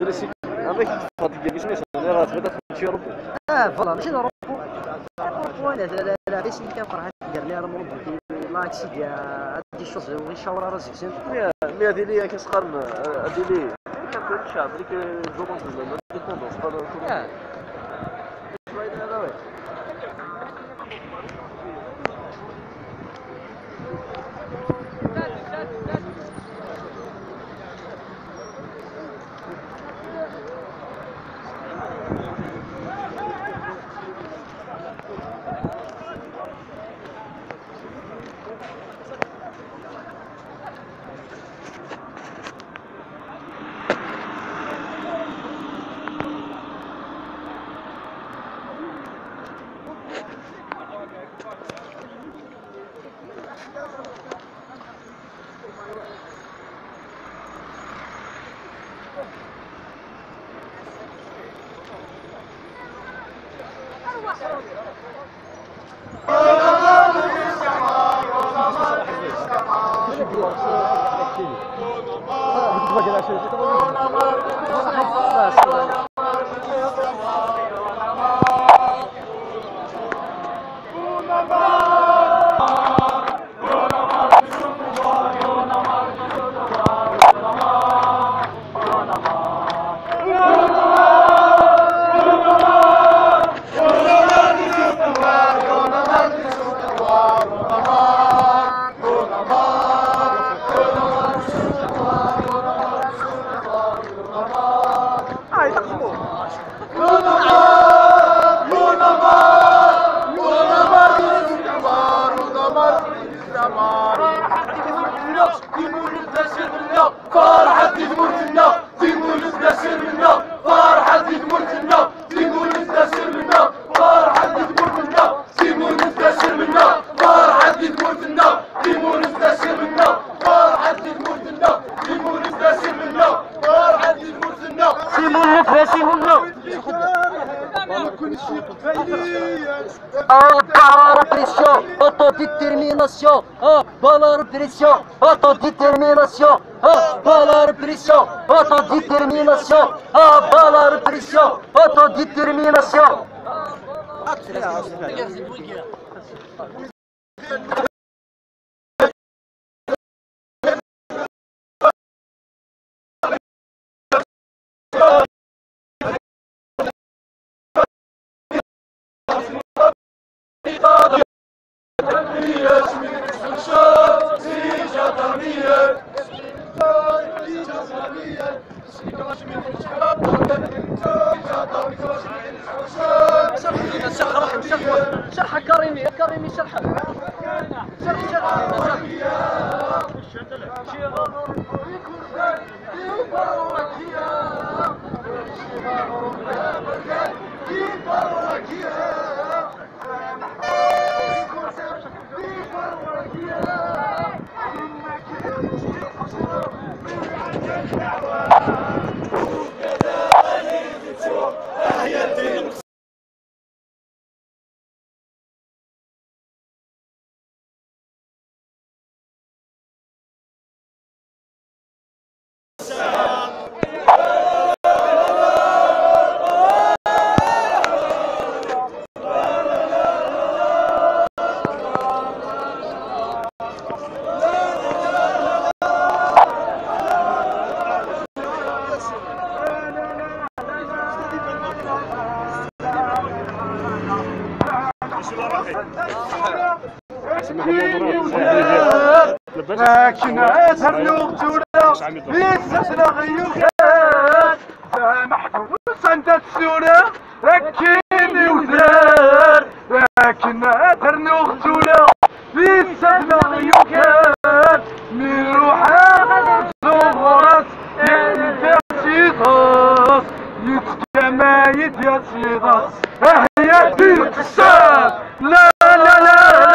درسي avec fatigué باش مثلا راه تبدا تمشي ربو فوالا ماشي نروحو لا باش اللي كان فرحان دار لي راه مربي لاكسي ديال دي شوز وي شاورا راه زين مي هادي لي كتقارن هادي لي كتكون الشعب اللي كيزومون زعما ديبوندونس شويه هذا وي Autodétermination, par la répression, autodétermination, par la répression, autodétermination, par la répression, autodétermination. شرح كريمي شرح لكن أثر نقتونا بيسسنا غيوكات محبوس عند السورة لكن يوزار لكن أثر نقتونا بيسسنا غيوكات من روحها زغرس يتسيطاس يتجمع يتسيطاس هي تتساب لا لا لا